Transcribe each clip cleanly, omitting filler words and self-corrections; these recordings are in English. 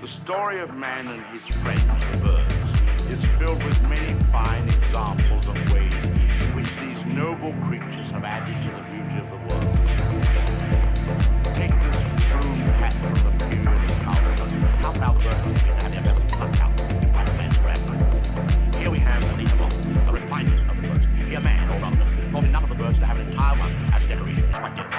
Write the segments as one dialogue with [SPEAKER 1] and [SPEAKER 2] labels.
[SPEAKER 1] The story of man and his friends, the birds, is filled with many fine examples of ways in which these noble creatures have added to the beauty of the world. Take this plumed hat from the period of Calvin. How about the birds to have their feathers plucked out by the man's grandmother? Here we have the leader, a refinement of the birds. Here a man, or rather, thought enough of the birds to have an entire one as a decoration. It's quite different.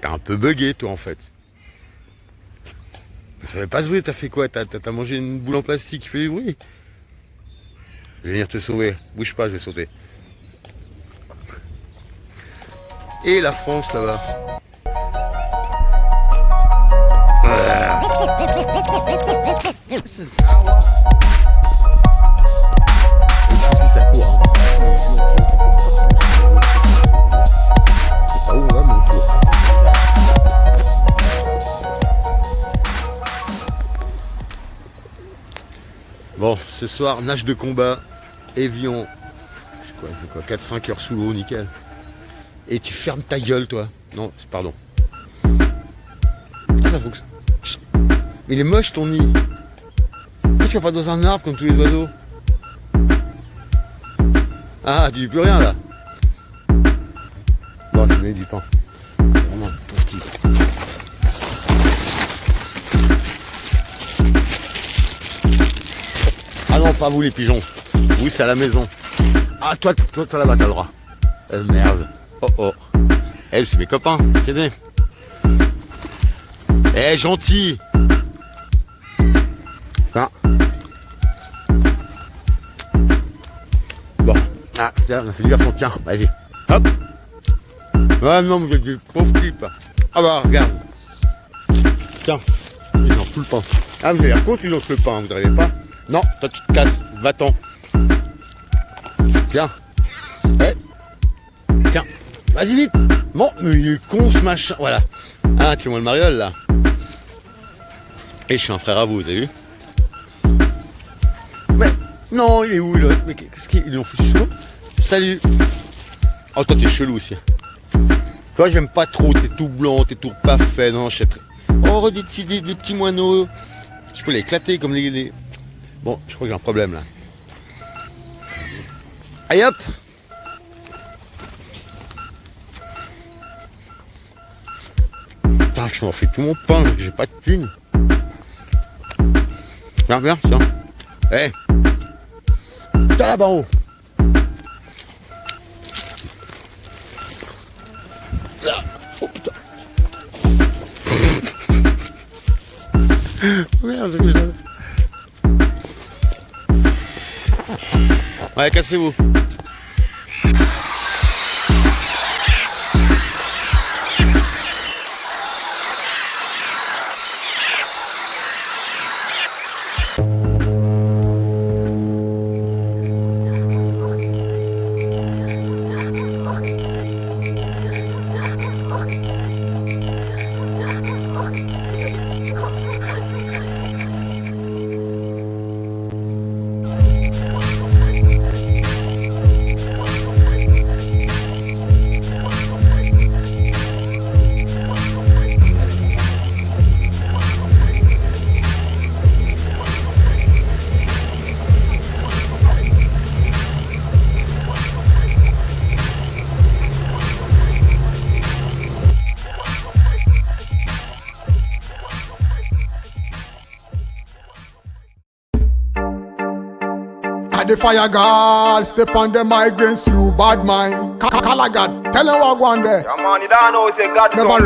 [SPEAKER 2] T'es un peu bugué toi en fait. Ça fait pas se bruit, t'as fait quoi? T'as mangé une boule en plastique qui fait du bruit? Je vais venir te sauver. Bouge pas, je vais sauter. Et la France là-bas. Ça court, hein. Oh, là, mon tour. Bon, ce soir, nage de combat, Évian, je fais quoi, 4-5 heures sous l'eau, nickel. Et tu fermes ta gueule, toi. Non, pardon. Ah, ça faut que... Mais il est moche ton nid. Pourquoi tu vas pas dans un arbre comme tous les oiseaux? Ah, tu dis plus rien là. Bon, je mets du pain. Vraiment tout petit. Ah non, pas vous les pigeons. Oui, c'est à la maison. Ah, toi là-bas, t'as le droit. Merde. Oh oh. Eh, c'est mes copains. Tenez. Eh, gentil. Hein. Bon. Ah, tiens, on a fait du garçon. Tiens, vas-y. Hop. Ah non, vous êtes des pauvres types. Ah bah, regarde. Tiens. Ils ont tout le pain. Ah, vous avez l'air con, ils ont le pain, vous n'arrivez pas? Non, toi tu te casses. Va-t'en. Tiens. Eh. Tiens. Vas-y vite. Bon, mais il est con ce machin. Voilà. Ah, tu vois le mariole là. Et je suis un frère à vous, vous avez vu? Mais non, il est où l'autre? Mais qu'est-ce qu'ils lui ont foutu sous l'eau? Salut. Oh, toi t'es chelou aussi. Toi j'aime pas trop, t'es tout blanc, t'es tout pas fait. Non, je sais très... Oh, des petits moineaux. Je peux les éclater comme les... Bon, je crois que j'ai un problème là. Allez hop. Putain, je m'en fais tout mon pain, j'ai pas de thune. Viens, viens, tiens. Eh hey. Tiens là-bas en haut. Oh putain. Merde, j'ai fait. Ouais, cassez-vous.
[SPEAKER 3] The fire girl, step on the migrants, you bad mind. Calagat, tell them what go on there.
[SPEAKER 4] Yeah, man, you don't know, say God.
[SPEAKER 3] Never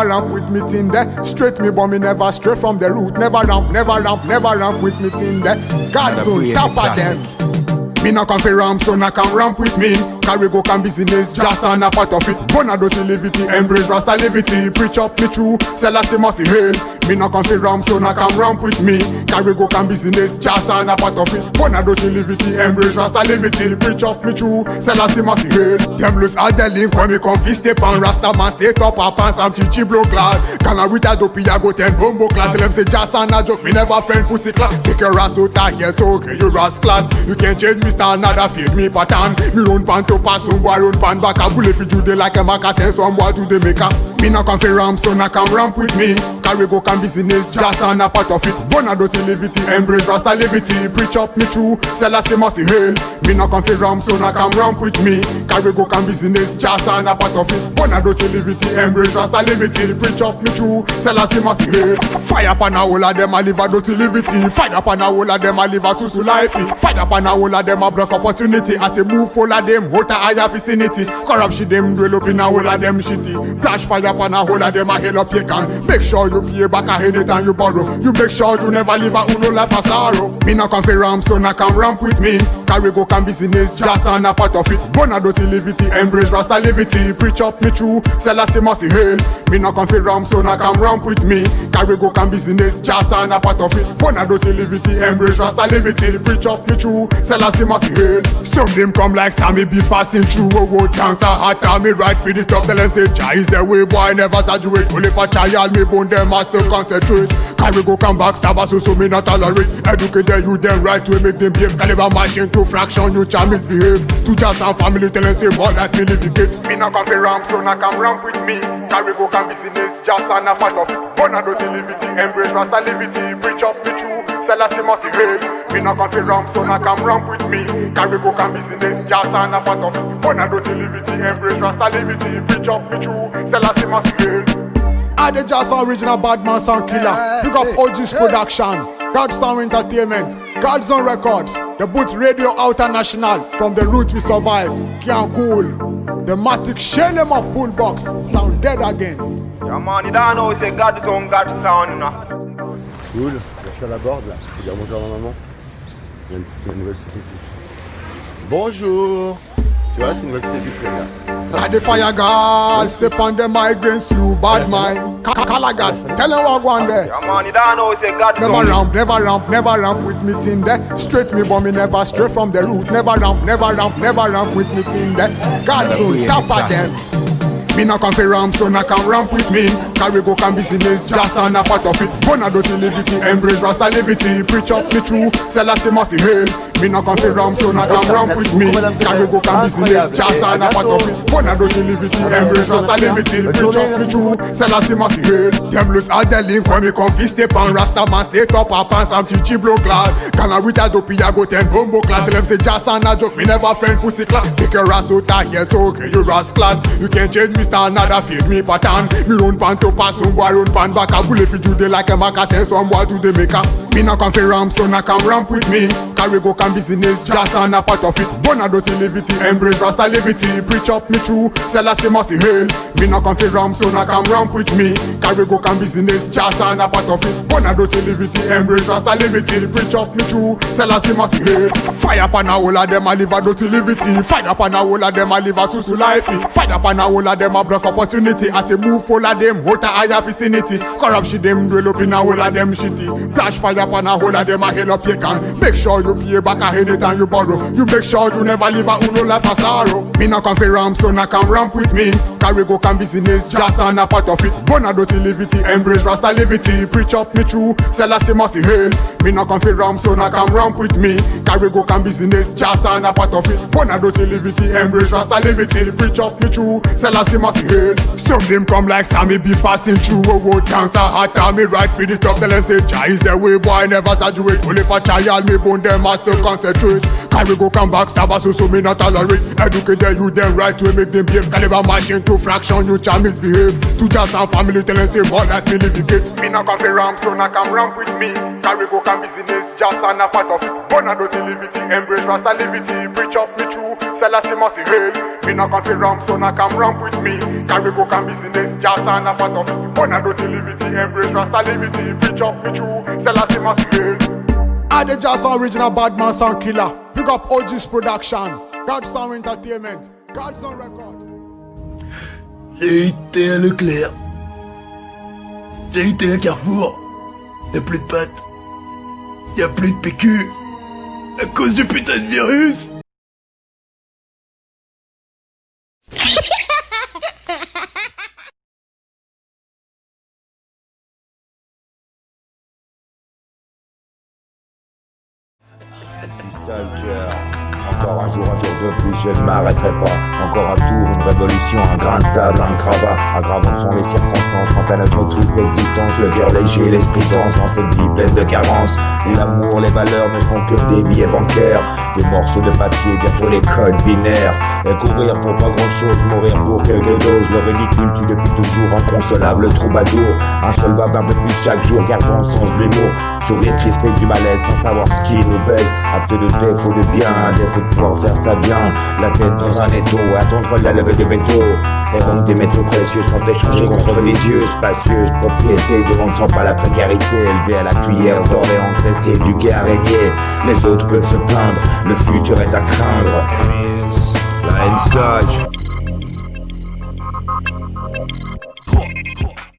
[SPEAKER 3] ramp with me thing there. Straight me, but me never stray from the root. Never ramp with me thing there. God's on top of them. Me not come for ramp, so not come ramp with me. Carry go can business, just on a part of it. Bona do liberty, embrace Rasta liberty. Preach up me true, sell us must hail. Me not come for ramp, so not come ramp with me. Carry go can business, just on a part of it. Bona do liberty, embrace Rasta liberty. Preach up me true, sell us must hail. Them loose at the link when me come fist step on Rasta man stay top up and some chichi blow clad. Can I with a dopey I go ten bombo clad. Tell them say just on a joke, me never friend pussy clad. Take your ass out of here, so okay you rascal. You can't change me style, nada feed me pattern. Me run pan to pass some boy run pan back a bullet fi do they like a maca send some boy to the maker. Me not come for ramp, so not come ramp with me. Carry go can business, just on a part of it. Bona do liberty, embrace Rasta liberty. Preach up me true, sell us must hail. Me not come for ramp, so not come ramp with me. Carry go can business, just on a part of it. Bona do liberty, embrace Rasta liberty. Preach up me true, sell us must hail. Fire upon a whole of them a live a dirty liberty. Fire upon a whole of them a live a susu life. Fire upon a whole of them a block opportunity. As a move full of them, hold a higher vicinity. Corruption them dwell up in a whole of them shitty. Flash fire upon a whole of them a hell up your can. Make sure you pay back a anytime you borrow. You make sure you never live a uno life of sorrow. Me not come for ramp, so not come ramp with me. Carry go can business, just on a part of it. Bona do liberty, embrace Rasta liberty. Preach up me true, sell us must hail. Me not come for ramp, so not come ramp with me. Carry go can business, just on a part of it. Bona do liberty, embrace Rasta liberty. Preach up me true, sell us must hail. Some them come like Sammy be fasting through. Oh, chance a hot time me right for the top. Tell them say Jah is the way, boy never saturate. Only for child me bone them has to concentrate. Carry go come back, stab us, so me not tolerate. Educate the youth, them right way, make them behave. Caliber machine to fraction, you shall misbehave. To just and family, tell them say more life, me live it. Me not come fi ramp, so not come ramp with me. Carry go come business, just and a part of it. Vulnerability, embrace rasta liberty. Preach up the truth, sell us the massive hail. Me not come fi ramp, so not come ramp with me. Carry go come business, just and a part of it. Vulnerability, embrace rasta liberty. Preach up the truth, sell us the massive hail. I the Jazz original Badman sound killer. Pick up OG's production, God's Sound Entertainment, God's Own Records, the Boots Radio International. From the root we survive, can't cool. The Matic shell them up bullbox, sound dead again.
[SPEAKER 4] Yeah man, you don't know, c'est God's Own, God's Sound, you know.
[SPEAKER 2] Cool, je suis à la board là. Je vais dire bonjour à ma maman. Il y a une nouvelle petite épice. Bonjour. Tu vois, c'est une nouvelle petite épicerie là.
[SPEAKER 3] Like the fire god, step on the migrant slew, bad mind. Kalagad, tell him what go on there.
[SPEAKER 4] Yeah man, you don't know, c'est God's
[SPEAKER 3] Never
[SPEAKER 4] Own.
[SPEAKER 3] ramp, never ramp, never ramp with me thing there. Straight me, but me never stray from the root. Never ramp, never ramp, never ramp with me thing there. God's own, top of them. Me not come fi ramp, so not come ramp with me. Carry go come business, just and a part of it. Vulnerability, embrace rasta liberty. Preach up me true, sell us the massive hail. Me not come fi ramp, so not come ramp with me. Carry go come business, just and a part of it. Vulnerability, embrace rasta liberty. Preach up me true, sell us the massive hail. Them loose at the link when me come fi step on rasta man, stay top up and some chichi blow clad. Can I with a dopey, I go ten bumbo clad. Tell them say just and a joke, me never friend pussy clad. Take your ass out of here, so okay, you rascal. You can't change me style, nada feed me pattern. Me run pan to pass, some boy run pan back. A bullet fi do they like a maca, send some boy to the maker. Me not come fi ramp, so not come ramp with me. Carry go come business, just and a part of it. Vulnerability, embrace rasta liberty. Preach up me true, sell us the massive hail. Me not come fi ramp, so not come ramp with me. Carry go come business, just and a part of it. Vulnerability, embrace rasta liberty. Preach up me true, sell us the massive hail. Fire pan a whole of them a live a dirty liberty. Fire pan a whole of them a live a susu life. Fire pan a whole of them a block opportunity. As a move full of them, hot a higher vicinity. Corruption them dwell up in a whole of them shitty. Dash fire pan a whole of them a hell up you can. Make sure you pay back a anytime you borrow. You make sure you never live a uno life a sorrow. Me not come fi ramp, so not come ramp with me. Carry go come business, just and a part of it. Vulnerability, embrace rasta liberty. Preach up me true, sell us the massive hail. Me not come fi ramp, so not come ramp with me. Carry go come business, just and a part of it. Vulnerability, embrace rasta liberty. Preach up me true, sell us the massive hail. Some them come like Sammy be passing through. Oh, dance a hot time, me right for the top. Tell them say, Jah is the way, boy, never saturate. Only for child, me bone them master concentrate. Carry go come back, stab us, so me not tolerate. Educate the youth, them right way, make them behave. Caliber machine to fraction, you shall misbehave. To just and family, tell them say, more life, me live it. Me not come fi ramp, so not come ramp with me. Carry go come business, just and a part of it. Vulnerability, embrace rasta liberty. Preach up me true, sell us the massive hail. Me not come fi ramp, so not come ramp with me. Carry go come business, just and a part of it. Vulnerability, embrace rasta liberty. Preach up me true, sell us the massive hail. I the Jazz original Badman sound killer. Pick up OG's production, God's Sound Entertainment, God's Own Records.
[SPEAKER 5] J'ai été à Leclerc. J'ai été à Carrefour. Y'a plus de pâtes. Y'a plus de PQ. À cause du putain de virus.
[SPEAKER 6] Stalker. Encore un jour de plus, je ne m'arrêterai pas. Encore un tour, une révolution, un grain de sable, un cravat. Aggravant sont les circonstances quant à notre triste existence. Le cœur léger, l'esprit dense dans cette vie pleine de carences. L'amour, les valeurs ne sont que des billets bancaires. Des morceaux de papier, bientôt les codes binaires. Et courir pour pas grand chose, mourir pour quelques doses. Le ridicule tue depuis toujours, inconsolable troubadour. Insolvable un peu plus chaque jour, gardant le sens de l'humour. Sourire crispé du malaise sans savoir ce qui nous baise. Acte de défaut de bien, un défaut de pouvoir faire ça bien. La tête dans un étau, attendre la levée de veto. Et donc des métaux précieux sont échangés contre des yeux. Spacieuse propriété, tout le monde sent pas la précarité. Élevé à la cuillère d'or et engraissé du guet araignée. Les autres peuvent se plaindre, le futur est à craindre. La haine sage.